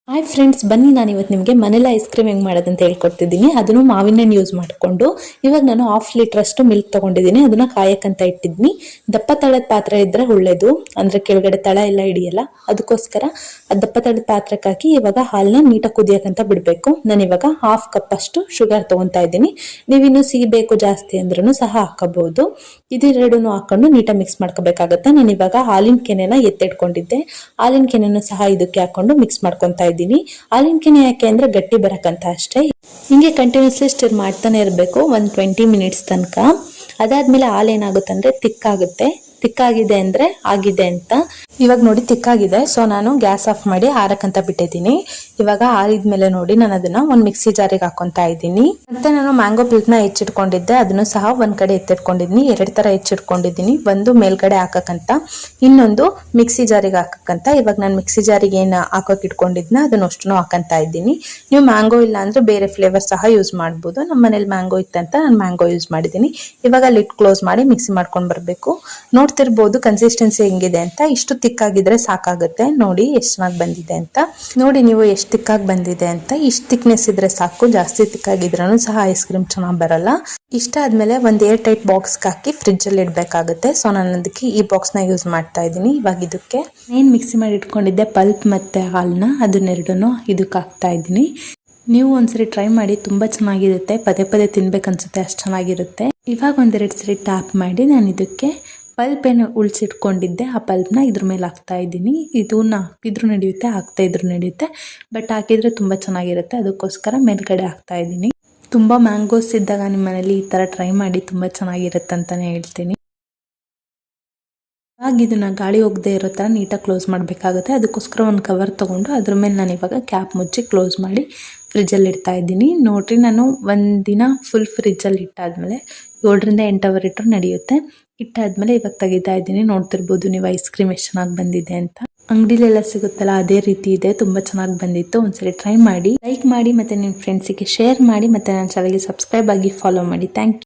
Hi friends, ಬನ್ನಿ ನಾನು ಇವತ್ತು ನಿಮಗೆ ಮನೇಲಿ ಐಸ್ ಕ್ರೀಮ್ ಹೆಂಗೆ ಮಾಡೋದಂತ ಹೇಳ್ಕೊಡ್ತಿದ್ದೀನಿ. ಅದನ್ನು ಮಾವಿನ ಹಣ್ಣು ಯೂಸ್ ಮಾಡಿಕೊಂಡು ಇವಾಗ ನಾನು 1/2 ಲೀಟರ್ ಅಷ್ಟು ಮಿಲ್ಕ್ ತೊಗೊಂಡಿದ್ದೀನಿ. ಅದನ್ನ ಕಾಯಕ್ಕಂತ ಇಟ್ಟಿದ್ದೀನಿ. ದಪ್ಪ ತಳದ ಪಾತ್ರೆ ಇದ್ರೆ ಒಳ್ಳೇದು, ಅಂದ್ರೆ ಕೆಳಗಡೆ ತಳ ಎಲ್ಲ ಹಿಡಿಯಲ್ಲ. ಅದಕ್ಕೋಸ್ಕರ ದಪ್ಪ ತಳದ ಪಾತ್ರಕ್ಕೆ ಹಾಕಿ ಇವಾಗ ಹಾಲನ್ನ ನೀಟಾಗಿ ಕುದಿಯಕ್ಕಂತ ಬಿಡಬೇಕು. ನಾನು ಇವಾಗ 1/2 ಕಪ್ ಅಷ್ಟು ಶುಗರ್ ತೊಗೊತಾ ಇದ್ದೀನಿ. ನೀವಿನ್ನು ಸಿಹಿ ಬೇಕು ಜಾಸ್ತಿ ಅಂದ್ರೂ ಸಹ ಹಾಕೋಬಹುದು. ಇದೆರಡನ್ನು ಹಾಕೊಂಡು ನೀಟಾಗಿ ಮಿಕ್ಸ್ ಮಾಡ್ಕೋಬೇಕಾಗುತ್ತೆ. ನಾನು ಇವಾಗ ಹಾಲಿನ ಕೆನೆನ ಎತ್ತಿಟ್ಕೊಂಡಿದ್ದೆ. ಹಾಲಿನ ಕೆನೆಯನ್ನು ಸಹ ಇದಕ್ಕೆ ಹಾಕೊಂಡು ಮಿಕ್ಸ್ ಮಾಡ್ಕೊತಾ ಇದ್ದೀನಿ. ಹಾಲಿನ ಕೆನೆ ಯಾಕೆ ಅಂದ್ರೆ ಗಟ್ಟಿ ಬರಕಂತ ಅಷ್ಟೇ. ಹಿಂಗೆ ಕಂಟಿನ್ಯೂಸ್ಲಿ ಸ್ಟಿರ್ ಮಾಡ್ತಾನೆ ಇರಬೇಕು ಒಂದು 20 ಮಿನಿಟ್ಸ್ ತನಕ. ಅದಾದ್ಮೇಲೆ ಹಾಲು ಏನಾಗುತ್ತೆ ಅಂದ್ರೆ ತಿಕ್ಕಾಗುತ್ತೆ. ತಿಕ್ಕಾಗಿದೆ ಅಂದ್ರೆ ಆಗಿದೆ ಅಂತ. ಇವಾಗ ನೋಡಿ ತಿಕ್ಕಾಗಿದೆ, ಸೊ ನಾನು ಗ್ಯಾಸ್ ಆಫ್ ಮಾಡಿ ಆರಕ್ಕಂತ ಬಿಟ್ಟಿದ್ದೀನಿ. ಇವಾಗ ಆರಿದ್ಮೇಲೆ ನೋಡಿ ನಾನು ಅದನ್ನ ಒಂದು ಮಿಕ್ಸಿ ಜಾರಿಗೆ ಹಾಕೊಂತಾ ಇದ್ದೀನಿ. ಮತ್ತೆ ನಾನು ಮ್ಯಾಂಗೋ ಪಿಲ್ಕ್ ನ ಹೆಚ್ಚಿಟ್ಕೊಂಡಿದ್ದೆ, ಅದನ್ನು ಸಹ ಒಂದ್ ಕಡೆ ಎತ್ತಿಟ್ಕೊಂಡಿದ್ದೀನಿ. 2 ತರ ಹೆಚ್ಚಿಟ್ಕೊಂಡಿದ್ದೀನಿ, ಒಂದು ಮೇಲ್ಗಡೆ ಹಾಕಕ್ಕಂತ, ಇನ್ನೊಂದು ಮಿಕ್ಸಿ ಜಾರಿಗೆ ಹಾಕಕ್ಕಂತ. ಇವಾಗ ನಾನು ಮಿಕ್ಸಿ ಜಾರಿಗೆ ಏನ್ ಹಾಕೋಕ್ ಇಟ್ಕೊಂಡಿದ್ನ ಅದನ್ನ ಅಷ್ಟನ್ನು ಹಾಕಂತ ಇದ್ದೀನಿ. ನೀವು ಮ್ಯಾಂಗೋ ಇಲ್ಲ ಅಂದ್ರೆ ಬೇರೆ ಫ್ಲೇವರ್ ಸಹ ಯೂಸ್ ಮಾಡ್ಬೋದು. ನಮ್ಮ ಮನೇಲಿ ಮ್ಯಾಂಗೋ ಇತ್ತಂತ ನಾನು ಮ್ಯಾಂಗೋ ಯೂಸ್ ಮಾಡಿದ್ದೀನಿ. ಇವಾಗ ಲಿಡ್ ಕ್ಲೋಸ್ ಮಾಡಿ ಮಿಕ್ಸಿ ಮಾಡ್ಕೊಂಡ್ ಬರ್ಬೇಕು. ನೋಡ್ತಿರ್ಬೋದು ಕನ್ಸಿಸ್ಟೆನ್ಸಿ ಹೆಂಗಿದೆ ಅಂತ. ಇಷ್ಟು ತಿಕ್ಕಾಗಿದ್ರೆ ಸಾಕಾಗುತ್ತೆ. ನೋಡಿ ಎಷ್ಟು ಚೆನ್ನಾಗಿ ಬಂದಿದೆ ಅಂತ. ನೋಡಿ ನೀವು ಎಷ್ಟು ತಿಕ್ಕಾಗಿ ಬಂದಿದೆ ಅಂತ. ಇಷ್ಟು ತಿಕ್ನೆಸ್ ಇದ್ರೆ ಸಾಕು, ಜಾಸ್ತಿ ತಿಕ್ಕಾಗಿದ್ರೂ ಸಹ ಐಸ್ ಕ್ರೀಮ್ ಚೆನ್ನಾಗಿ ಬರಲ್ಲ. ಇಷ್ಟ ಆದ್ಮೇಲೆ ಒಂದು ಏರ್ ಟೈಟ್ ಬಾಕ್ಸ್ ಹಾಕಿ ಫ್ರಿಡ್ಜ್ ಅಲ್ಲಿ ಇಡಬೇಕಾಗುತ್ತೆ. ಸೊ ನಾನು ಅದಕ್ಕೆ ಈ ಬಾಕ್ಸ್ ನ ಯೂಸ್ ಮಾಡ್ತಾ ಇದ್ದೀನಿ. ಇವಾಗ ಇದಕ್ಕೆ ಏನ್ ಮಿಕ್ಸಿ ಮಾಡಿ ಇಟ್ಕೊಂಡಿದ್ದೆ ಪಲ್ಪ್ ಮತ್ತೆ ಹಾಲನ್ನ, ಅದನ್ನೆರಡನ್ನು ಇದಕ್ಕೆ ಹಾಕ್ತಾ ಇದ್ದೀನಿ. ನೀವು ಒಂದ್ಸರಿ ಟ್ರೈ ಮಾಡಿ, ತುಂಬಾ ಚೆನ್ನಾಗಿರುತ್ತೆ. ಪದೇ ಪದೇ ತಿನ್ಬೇಕನ್ಸುತ್ತೆ, ಅಷ್ಟು ಚೆನ್ನಾಗಿರುತ್ತೆ. ಇವಾಗ 1-2 ಸರಿ ಟ್ಯಾಪ್ ಮಾಡಿ ನಾನು ಇದಕ್ಕೆ ಪಲ್ಪ್ ಏನು ಉಳಿಸಿಟ್ಕೊಂಡಿದ್ದೆ ಆ ಪಲ್ಪ್ನ ಇದ್ರ ಮೇಲೆ ಹಾಕ್ತಾ ಇದ್ದೀನಿ. ಇದನ್ನ ಹಾಕಿದ್ರು ನಡೆಯುತ್ತೆ, ಹಾಕ್ತಾ ಇದ್ರು ನಡೆಯುತ್ತೆ, ಬಟ್ ಹಾಕಿದ್ರೆ ತುಂಬಾ ಚೆನ್ನಾಗಿರುತ್ತೆ. ಅದಕ್ಕೋಸ್ಕರ ಮೇಲ್ಗಡೆ ಹಾಕ್ತಾ ಇದ್ದೀನಿ. ತುಂಬಾ ಮ್ಯಾಂಗೋಸ್ ಇದ್ದಾಗ ನಿಮ್ಮ ಮನೇಲಿ ಈ ತರ ಟ್ರೈ ಮಾಡಿ, ತುಂಬಾ ಚೆನ್ನಾಗಿರುತ್ತೆ ಅಂತಾನೆ ಹೇಳ್ತೀನಿ. ಹಾಗೆ ಇದನ್ನ ಗಾಳಿ ಹೋಗದೆ ಇರೋ ತರ ನೀಟಾಗಿ ಕ್ಲೋಸ್ ಮಾಡಬೇಕಾಗುತ್ತೆ. ಅದಕ್ಕೋಸ್ಕರ ಒಂದು ಕವರ್ ತಗೊಂಡು ಅದ್ರ ಮೇಲೆ ನಾನು ಇವಾಗ ಕ್ಯಾಪ್ ಮುಚ್ಚಿ ಕ್ಲೋಸ್ ಮಾಡಿ ಫ್ರಿಜ್ಜಲ್ಲಿ ಇಡ್ತಾ ಇದ್ದೀನಿ. ನೋಡ್ರಿ, ನಾನು ಒಂದಿನ ಫುಲ್ ಫ್ರಿಜ್ಜಲ್ಲಿ ಇಟ್ಟಾದ್ಮೇಲೆ 7-8 ಅವರ್ ಇಟ್ಟರು ನಡೆಯುತ್ತೆ. ಇಟ್ಟಾದ್ಮೇಲೆ ಇವಾಗ ತೆಗಿತಾ ಇದ್ದೀನಿ. ನೋಡ್ತಿರ್ಬೋದು ನೀವು ಐಸ್ ಕ್ರೀಮ್ ಎಷ್ಟು ಚೆನ್ನಾಗಿ ಬಂದಿದೆ ಅಂತ. ಅಂಗಡಿಲೆಲ್ಲ ಸಿಗುತ್ತಲ್ಲ ಅದೇ ರೀತಿ ಇದೆ, ತುಂಬಾ ಚೆನ್ನಾಗಿ ಬಂದಿತ್ತು. ಒಂದ್ಸರಿ ಟ್ರೈ ಮಾಡಿ, ಲೈಕ್ ಮಾಡಿ, ಮತ್ತೆ ನಿಮ್ಮ ಫ್ರೆಂಡ್ಸಿಗೆ ಶೇರ್ ಮಾಡಿ, ಮತ್ತೆ ನನ್ನ ಚಾನಲ್ಗೆ ಸಬ್ಸ್ಕ್ರೈಬ್ ಆಗಿ ಫಾಲೋ ಮಾಡಿ. Thank you.